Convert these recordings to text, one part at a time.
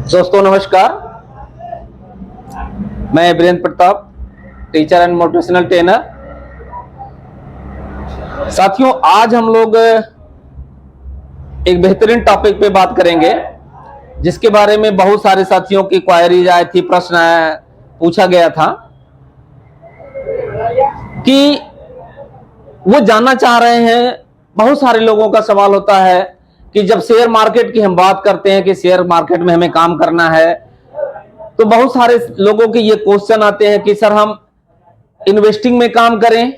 दोस्तों नमस्कार, मैं Virendra Pratap, teacher and motivational trainer. साथियों, आज हम लोग एक बेहतरीन टॉपिक पे बात करेंगे जिसके बारे में बहुत सारे साथियों की क्वायरीज आई थी, प्रश्न पूछा गया था कि वो जानना चाह रहे हैं। बहुत सारे लोगों का सवाल होता है कि जब शेयर मार्केट की हम बात करते हैं कि शेयर मार्केट में हमें काम करना है, तो बहुत सारे लोगों के ये क्वेश्चन आते हैं कि सर हम इन्वेस्टिंग में काम करें,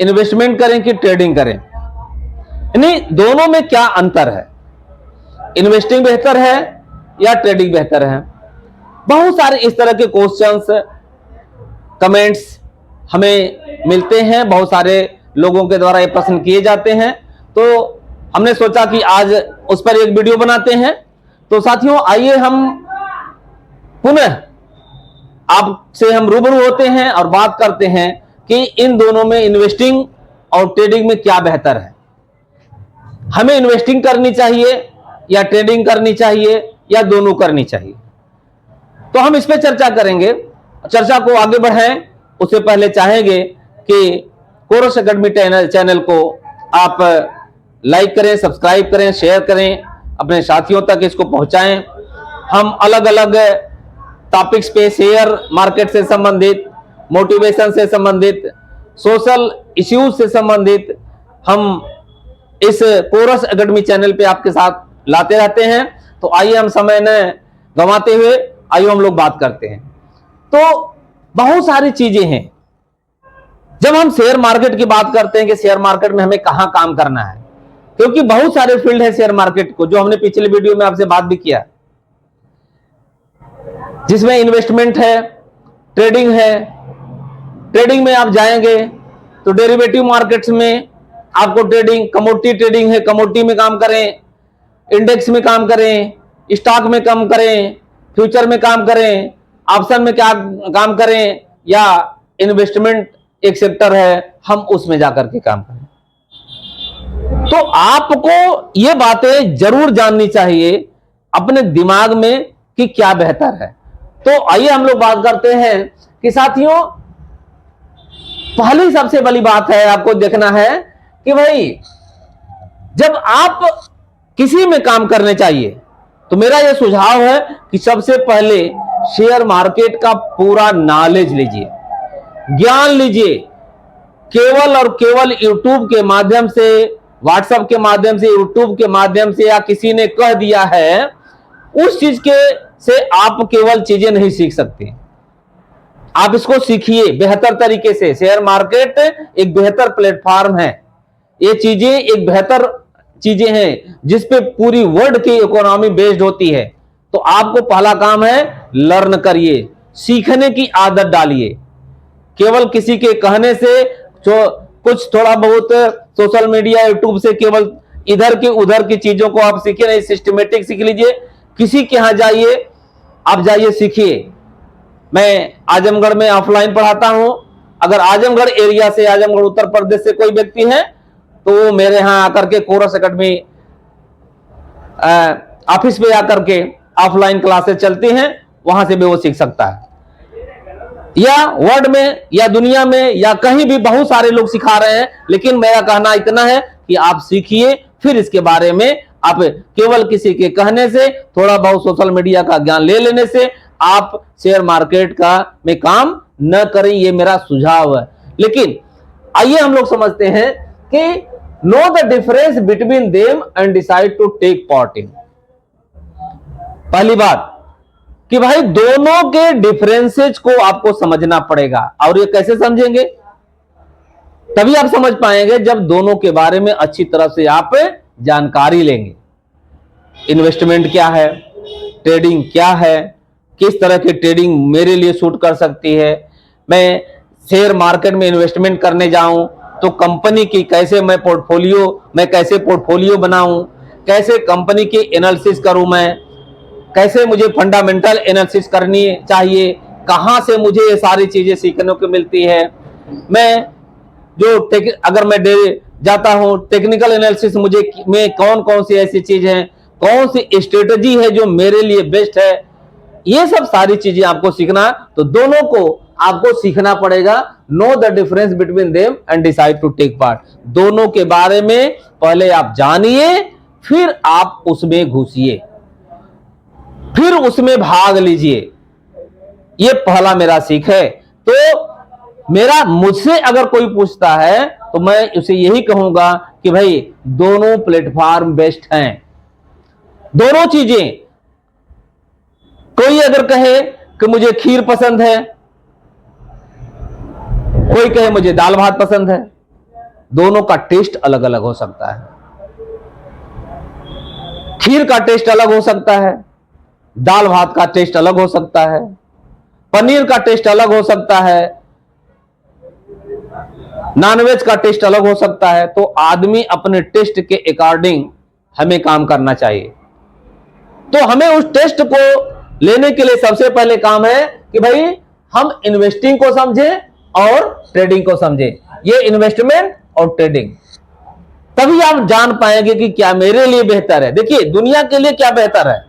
इन्वेस्टमेंट करें कि ट्रेडिंग करें, यानी दोनों में क्या अंतर है, इन्वेस्टिंग बेहतर है या ट्रेडिंग बेहतर है। बहुत सारे इस तरह के क्वेश्चंस, कमेंट्स हमें मिलते हैं, बहुत सारे लोगों के द्वारा ये प्रश्न किए जाते हैं, तो हमने सोचा कि आज उस पर एक वीडियो बनाते हैं। तो साथियों, आइए हम पुनः आपसे हम रूबरू होते हैं और बात करते हैं कि इन दोनों में, इन्वेस्टिंग और ट्रेडिंग में क्या बेहतर है। हमें इन्वेस्टिंग करनी चाहिए या ट्रेडिंग करनी चाहिए या दोनों करनी चाहिए, तो हम इस पर चर्चा करेंगे। चर्चा को आगे बढ़ाएं उससे पहले चाहेंगे कि कोरस एकेडमी चैनल को आप लाइक करें, सब्सक्राइब करें, शेयर करें, अपने साथियों तक इसको पहुंचाएं। हम अलग अलग टॉपिक्स पे, शेयर मार्केट से संबंधित, मोटिवेशन से संबंधित, सोशल इश्यूज से संबंधित, हम इस कोरस एकेडमी चैनल पे आपके साथ लाते रहते हैं। तो आइए हम समय न गंवाते हुए आइए हम लोग बात करते हैं। तो बहुत सारी चीजें हैं। जब हम शेयर मार्केट की बात करते हैं कि शेयर मार्केट में हमें कहां काम करना है, क्योंकि बहुत सारे फील्ड है शेयर मार्केट को, जो हमने पिछले वीडियो में आपसे बात भी किया, जिसमें इन्वेस्टमेंट है, ट्रेडिंग है। ट्रेडिंग में आप जाएंगे तो डेरिवेटिव मार्केट्स में आपको ट्रेडिंग, कमोडिटी ट्रेडिंग है, कमोडिटी में काम करें, इंडेक्स में काम करें, स्टॉक में काम करें, फ्यूचर में काम करें, ऑप्शन में क्या काम करें, या इन्वेस्टमेंट एक सेक्टर है, हम उसमें जाकर के काम करें। तो आपको ये बातें जरूर जाननी चाहिए अपने दिमाग में कि क्या बेहतर है। तो आइए हम लोग बात करते हैं कि साथियों, पहली सबसे बड़ी बात है, आपको देखना है कि भाई जब आप किसी में काम करने चाहिए तो मेरा यह सुझाव है कि सबसे पहले शेयर मार्केट का पूरा नॉलेज लीजिए, ज्ञान लीजिए। केवल और केवल यूट्यूब के माध्यम से, व्हाट्सएप के माध्यम से, यूट्यूब के माध्यम से, या किसी ने कह दिया है उस चीज के से आप केवल चीजें नहीं सीख सकते। आप इसको सीखिए बेहतर तरीके से। शेयर मार्केट एक बेहतर प्लेटफॉर्म है, ये चीजें एक बेहतर चीजें हैं जिस पे पूरी वर्ल्ड की इकोनॉमी बेस्ड होती है। तो आपको पहला काम है, लर्न करिए, सीखने की आदत डालिए। केवल किसी के कहने से जो कुछ थोड़ा बहुत सोशल मीडिया, यूट्यूब से केवल इधर की उधर की चीजों को आप सीखिए नहीं, सिस्टमेटिक सीख लीजिए। किसी के यहां जाइए, आप जाइए, सीखिए। मैं आजमगढ़ में ऑफलाइन पढ़ाता हूं। अगर आजमगढ़ एरिया से, आजमगढ़ उत्तर प्रदेश से कोई व्यक्ति है तो वो मेरे यहां आकर के कोरस एकेडमी ऑफिस पे आकर के ऑफलाइन क्लासेस चलती हैं, वहां से भी वो सीख सकता है। या वर्ल्ड में या दुनिया में या कहीं भी बहुत सारे लोग सिखा रहे हैं, लेकिन मेरा कहना इतना है कि आप सीखिए, फिर इसके बारे में आप केवल किसी के कहने से, थोड़ा बहुत सोशल मीडिया का ज्ञान ले लेने से आप शेयर मार्केट का में काम न करें, ये मेरा सुझाव है। लेकिन आइए हम लोग समझते हैं कि know the difference between them and decide to take part in. पहली बात कि भाई दोनों के डिफरेंसेस को आपको समझना पड़ेगा। और ये कैसे समझेंगे? तभी आप समझ पाएंगे जब दोनों के बारे में अच्छी तरह से आप जानकारी लेंगे। इन्वेस्टमेंट क्या है, ट्रेडिंग क्या है, किस तरह की ट्रेडिंग मेरे लिए सूट कर सकती है। मैं शेयर मार्केट में इन्वेस्टमेंट करने जाऊं तो कंपनी की कैसे मैं कैसे पोर्टफोलियो बनाऊं, कैसे कंपनी की एनालिसिस करूं, मैं कैसे मुझे फंडामेंटल एनालिसिस करनी चाहिए, कहां से मुझे ये सारी चीजें सीखने को मिलती है। मैं अगर मैं जाता हूं टेक्निकल एनालिसिस, मुझे में कौन कौन सी ऐसी चीज हैं, कौन सी स्ट्रेटजी है जो मेरे लिए बेस्ट है, ये सब सारी चीजें आपको सीखना। तो दोनों को आपको सीखना पड़ेगा। Know the difference between them and decide to take part. दोनों के बारे में पहले आप जानिए, फिर आप उसमें घुसिए, फिर उसमें भाग लीजिए। ये पहला मेरा सीख है। तो मुझसे अगर कोई पूछता है तो मैं उसे यही कहूंगा कि भाई दोनों प्लेटफॉर्म बेस्ट हैं, दोनों चीजें। कोई अगर कहे कि मुझे खीर पसंद है, कोई कहे मुझे दाल भात पसंद है, दोनों का टेस्ट अलग अलग हो सकता है। खीर का टेस्ट अलग हो सकता है, दाल भात का टेस्ट अलग हो सकता है, पनीर का टेस्ट अलग हो सकता है, नॉनवेज का टेस्ट अलग हो सकता है। तो आदमी अपने टेस्ट के अकॉर्डिंग हमें काम करना चाहिए। तो हमें उस टेस्ट को लेने के लिए सबसे पहले काम है कि भाई हम इन्वेस्टिंग को समझें और ट्रेडिंग को समझें। ये इन्वेस्टमेंट और ट्रेडिंग, तभी आप जान पाएंगे कि क्या मेरे लिए बेहतर है। देखिए, दुनिया के लिए क्या बेहतर है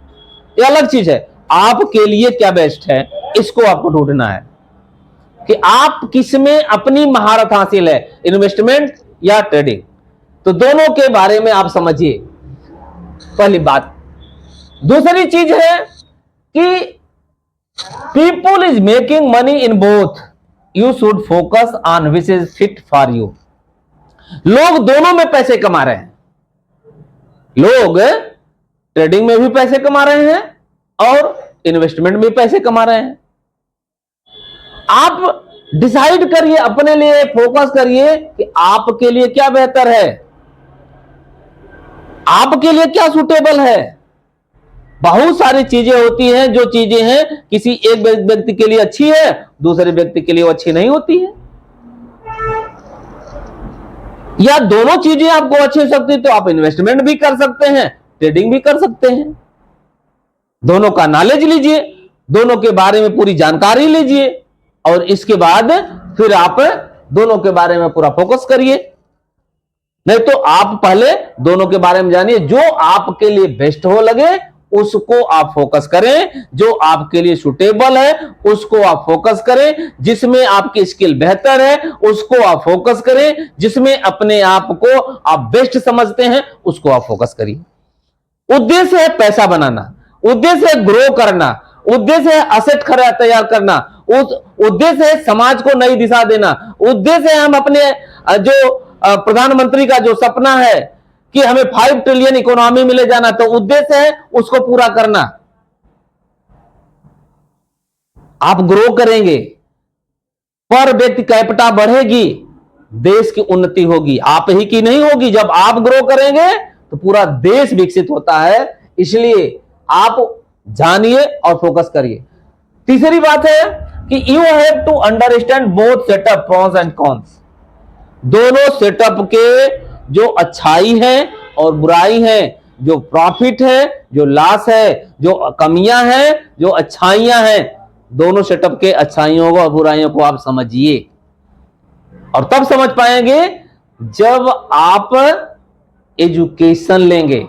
ये अलग चीज है, आपके लिए क्या बेस्ट है इसको आपको ढूंढना है कि आप किसमें अपनी महारत हासिल है, इन्वेस्टमेंट या ट्रेडिंग। तो दोनों के बारे में आप समझिए, पहली बात। दूसरी चीज है कि people is making money in both, you should focus on which is fit for you. लोग दोनों में पैसे कमा रहे हैं, लोग ट्रेडिंग में भी पैसे कमा रहे हैं और इन्वेस्टमेंट में पैसे कमा रहे हैं। आप डिसाइड करिए, अपने लिए फोकस करिए कि आपके लिए क्या बेहतर है, आपके लिए क्या सूटेबल है। बहुत सारी चीजें होती हैं, जो चीजें हैं किसी एक व्यक्ति के लिए अच्छी है, दूसरे व्यक्ति के लिए वो अच्छी नहीं होती है, या दोनों चीजें आपको अच्छी हो सकती है। तो आप इन्वेस्टमेंट भी कर सकते हैं, ट्रेडिंग भी कर सकते हैं। दोनों का नॉलेज लीजिए, दोनों के बारे में पूरी जानकारी लीजिए और इसके बाद फिर आप दोनों के बारे में पूरा फोकस करिए। नहीं तो आप पहले दोनों के बारे में जानिए, जो आपके लिए बेस्ट हो लगे उसको आप फोकस करें, जो आपके लिए सुटेबल है उसको आप फोकस करें, जिसमें आपकी स्किल बेहतर है उसको आप फोकस करें, जिसमें अपने आप को आप बेस्ट समझते हैं उसको आप फोकस करिए। उद्देश्य है पैसा बनाना, उद्देश्य है ग्रो करना, उद्देश्य है असेट तैयार करना, उद्देश्य है समाज को नई दिशा देना, उद्देश्य है हम अपने जो प्रधानमंत्री का जो सपना है कि हमें 5 ट्रिलियन इकोनॉमी में ले जाना, तो उद्देश्य है उसको पूरा करना। आप ग्रो करेंगे, पर व्यक्ति कैपिटा बढ़ेगी, देश की उन्नति होगी, आप ही की नहीं होगी। जब आप ग्रो करेंगे तो पूरा देश विकसित होता है। इसलिए आप जानिए और फोकस करिए। तीसरी बात है कि you have to understand both setup pros and cons. दोनों सेटअप के जो अच्छाई है और बुराई है, जो प्रॉफिट है, जो लॉस है, जो कमियां हैं, जो अच्छाइयां हैं, दोनों सेटअप के अच्छाइयों को और बुराइयों को आप समझिए। और तब समझ पाएंगे जब आप एजुकेशन लेंगे,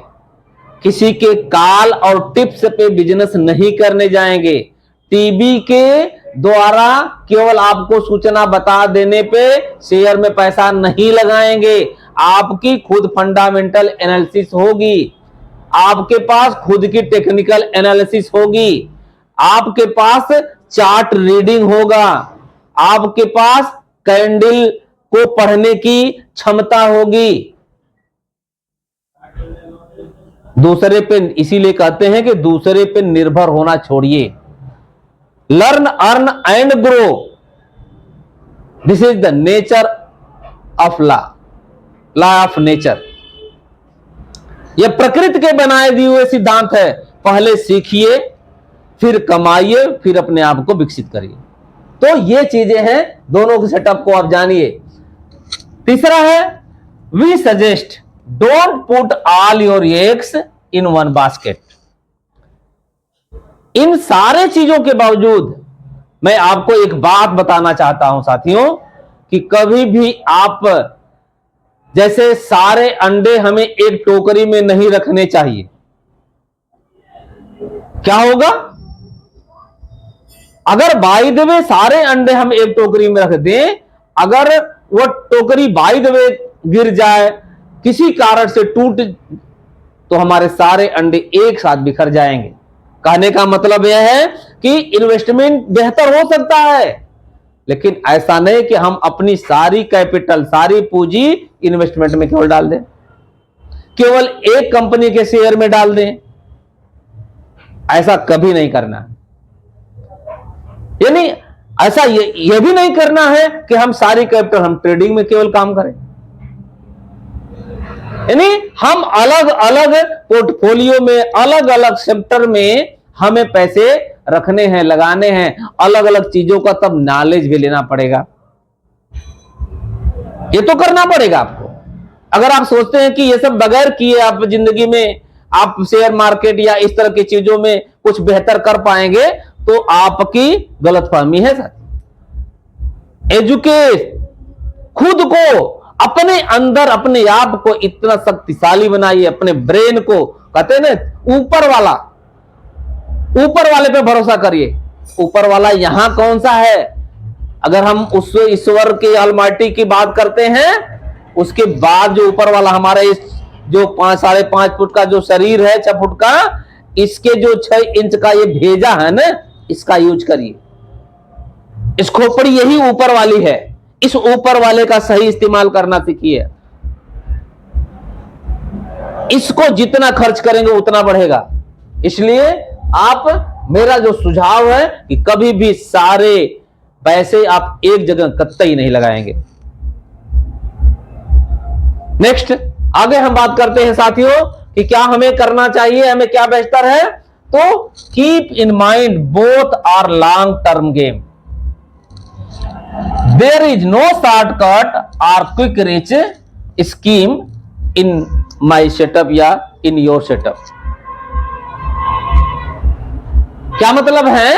किसी के कॉल और टिप्स पे बिजनेस नहीं करने जाएंगे, टीवी के द्वारा केवल आपको सूचना बता देने पे शेयर में पैसा नहीं लगाएंगे। आपकी खुद फंडामेंटल एनालिसिस होगी, आपके पास खुद की टेक्निकल एनालिसिस होगी, आपके पास चार्ट रीडिंग होगा, आपके पास कैंडल को पढ़ने की क्षमता होगी। दूसरे पे, इसीलिए कहते हैं कि दूसरे पे निर्भर होना छोड़िए। Learn, earn and grow, this is the nature of law of nature. यह प्रकृति के बनाए दिए हुए सिद्धांत है। पहले सीखिए, फिर कमाइए, फिर अपने आप को विकसित करिए। तो ये चीजें हैं, दोनों के सेटअप को आप जानिए। तीसरा है we suggest don't put all your eggs in one basket. इन सारे चीजों के बावजूद मैं आपको एक बात बताना चाहता हूं साथियों, कि कभी भी आप जैसे सारे अंडे हमें एक टोकरी में नहीं रखने चाहिए। क्या होगा? अगर बाय द वे सारे अंडे हम एक टोकरी में रख दें, अगर वो टोकरी बाय द वे गिर जाए, किसी कारण से टूट, तो हमारे सारे अंडे एक साथ बिखर जाएंगे। कहने का मतलब यह है कि इन्वेस्टमेंट बेहतर हो सकता है, लेकिन ऐसा नहीं कि हम अपनी सारी कैपिटल, सारी पूंजी इन्वेस्टमेंट में केवल डाल दें, केवल एक कंपनी के शेयर में डाल दें। ऐसा कभी नहीं करना है। यानी ऐसा यह भी नहीं करना है कि हम सारी कैपिटल हम ट्रेडिंग में केवल काम करें। यानी हम अलग अलग पोर्टफोलियो में, अलग अलग सेक्टर में हमें पैसे रखने हैं, लगाने हैं। अलग अलग चीजों का तब नॉलेज भी लेना पड़ेगा, ये तो करना पड़ेगा आपको। अगर आप सोचते हैं कि ये सब बगैर किए आप जिंदगी में आप शेयर मार्केट या इस तरह की चीजों में कुछ बेहतर कर पाएंगे, तो आपकी गलतफहमी है सर। एजुकेट, खुद को, अपने अंदर अपने आप को इतना शक्तिशाली बनाइए, अपने ब्रेन को, कहते हैं ना ऊपर वाले पे भरोसा करिए। ऊपर वाला यहां कौन सा है? अगर हम उस ईश्वर के अलमाइटी की बात करते हैं, उसके बाद जो ऊपर वाला हमारे इस जो 5-5.5 फुट का जो शरीर है, 6 फुट का, इसके जो 6 इंच का ये भेजा है ना, इसका यूज करिए। इस खोपड़ी यही ऊपर वाली है, इस ऊपर वाले का सही इस्तेमाल करना सीखिए। इसको जितना खर्च करेंगे उतना बढ़ेगा। इसलिए आप, मेरा जो सुझाव है कि कभी भी सारे पैसे आप एक जगह कतई नहीं लगाएंगे। नेक्स्ट, आगे हम बात करते हैं साथियों कि क्या हमें करना चाहिए, हमें क्या बेहतर है। तो keep in mind both are long term game. There is no shortcut और quick rich scheme in my setup या इन योर सेटअप। क्या मतलब है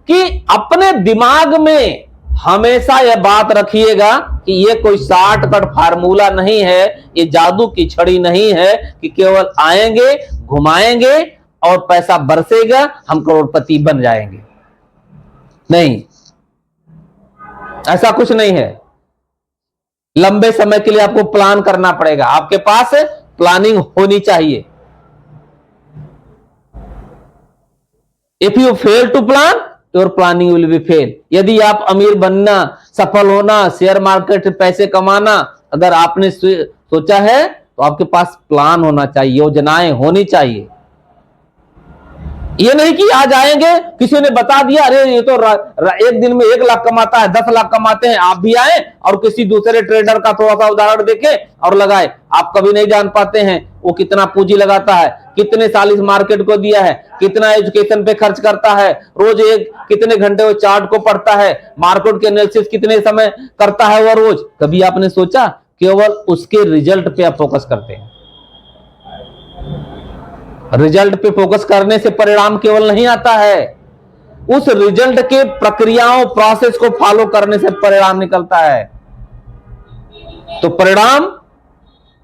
कि अपने दिमाग में हमेशा यह बात रखिएगा कि ये कोई शॉर्टकट फार्मूला नहीं है, ये जादू की छड़ी नहीं है कि केवल आएंगे, घुमाएंगे और पैसा बरसेगा, हम करोड़पति बन जाएंगे। नहीं, ऐसा कुछ नहीं है। लंबे समय के लिए आपको प्लान करना पड़ेगा, आपके पास प्लानिंग होनी चाहिए। If you fail to plan, your planning will be fail. यदि आप अमीर बनना, सफल होना, शेयर मार्केट से पैसे कमाना अगर आपने सोचा है, तो आपके पास प्लान होना चाहिए, योजनाएं होनी चाहिए। ये नहीं कि आज आएंगे, किसी ने बता दिया अरे ये तो एक दिन में 1 लाख कमाता है, 10 लाख कमाते हैं, आप भी आए और किसी दूसरे ट्रेडर का थोड़ा सा उदाहरण देके और लगाए। आप कभी नहीं जान पाते हैं वो कितना पूंजी लगाता है, कितने साल इस मार्केट को दिया है, कितना एजुकेशन पे खर्च करता है, रोज कितने घंटे वो चार्ट को पढ़ता है, मार्केट के एनालिसिस कितने समय करता है वो रोज। कभी आपने सोचा? केवल उसके रिजल्ट पे आप फोकस करते हैं। रिजल्ट पे फोकस करने से परिणाम केवल नहीं आता है, उस रिजल्ट के प्रक्रियाओं, प्रोसेस को फॉलो करने से परिणाम निकलता है। तो परिणाम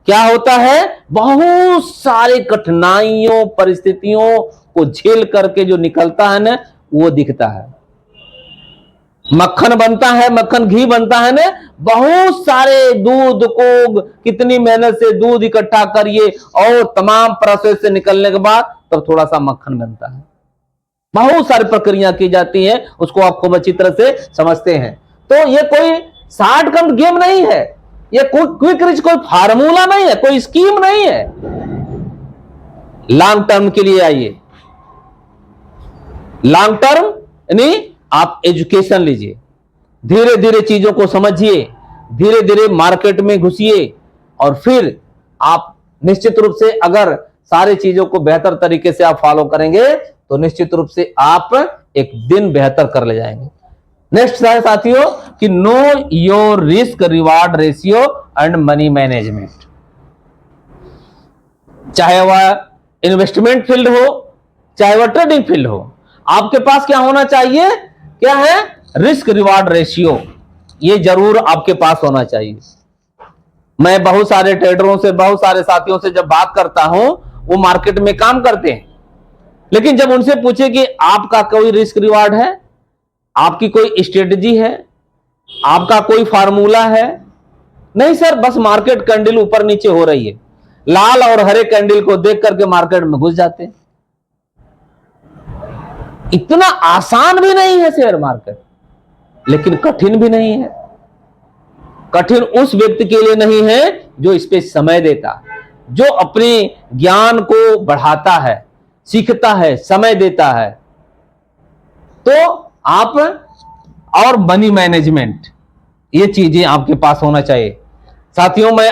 क्या होता है? बहुत सारे कठिनाइयों, परिस्थितियों को झेल करके जो निकलता है ना, वो दिखता है। मक्खन बनता है, मक्खन घी बनता है ना, बहुत सारे दूध को कितनी मेहनत से दूध इकट्ठा करिए और तमाम प्रोसेस से निकलने के बाद तब थोड़ा सा मक्खन बनता है। बहुत सारी प्रक्रिया की जाती है, उसको आप खूब अच्छी तरह से समझते हैं। तो ये कोई शॉर्टकट गेम नहीं है, ये कोई क्विक रिच कोई फार्मूला नहीं है, कोई स्कीम नहीं है। लॉन्ग टर्म के लिए आइए। लॉन्ग टर्म यानी आप एजुकेशन लीजिए, धीरे धीरे चीजों को समझिए, धीरे धीरे मार्केट में घुसिए और फिर आप निश्चित रूप से अगर सारी चीजों को बेहतर तरीके से आप फॉलो करेंगे तो निश्चित रूप से आप एक दिन बेहतर कर ले जाएंगे। नेक्स्ट है साथियों कि know your risk reward ratio and money management. चाहे वह इन्वेस्टमेंट फील्ड हो, चाहे वह ट्रेडिंग फील्ड हो, आपके पास क्या होना चाहिए? क्या है? Risk reward ratio. ये जरूर आपके पास होना चाहिए। मैं बहुत सारे ट्रेडरों से, बहुत सारे साथियों से जब बात करता हूं, वो मार्केट में काम करते हैं, लेकिन जब उनसे पूछे कि आपका कोई रिस्क रिवार्ड है, आपकी कोई स्ट्रेटजी है, आपका कोई फार्मूला है, नहीं सर, बस मार्केट कैंडल ऊपर नीचे हो रही है, लाल और हरे कैंडल को देख करके मार्केट में घुस जाते हैं। इतना आसान भी नहीं है शेयर मार्केट, लेकिन कठिन भी नहीं है। कठिन उस व्यक्ति के लिए नहीं है जो इस पे समय देता, जो अपने ज्ञान को बढ़ाता है, सीखता है, समय देता है। तो आप और मनी मैनेजमेंट, ये चीजें आपके पास होना चाहिए। साथियों, मैं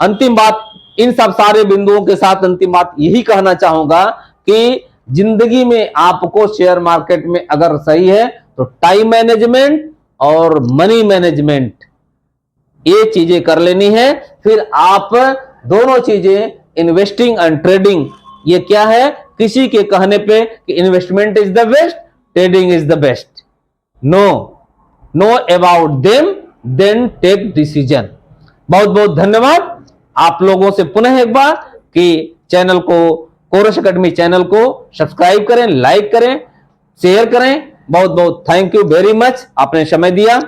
अंतिम बात, इन सब सारे बिंदुओं के साथ अंतिम बात यही कहना चाहूंगा कि जिंदगी में आपको शेयर मार्केट में अगर सही है तो टाइम मैनेजमेंट और मनी मैनेजमेंट, ये चीजें कर लेनी है। फिर आप दोनों चीजें, इन्वेस्टिंग एंड ट्रेडिंग, ये क्या है, किसी के कहने पे कि investment is the best, trading is the best, know about them, then take decision. बहुत बहुत धन्यवाद आप लोगों से पुनः एक बार कि चैनल को, कोरस एकेडमी चैनल को सब्सक्राइब करें, लाइक करें, शेयर करें। बहुत बहुत थैंक यू वेरी मच, आपने समय दिया।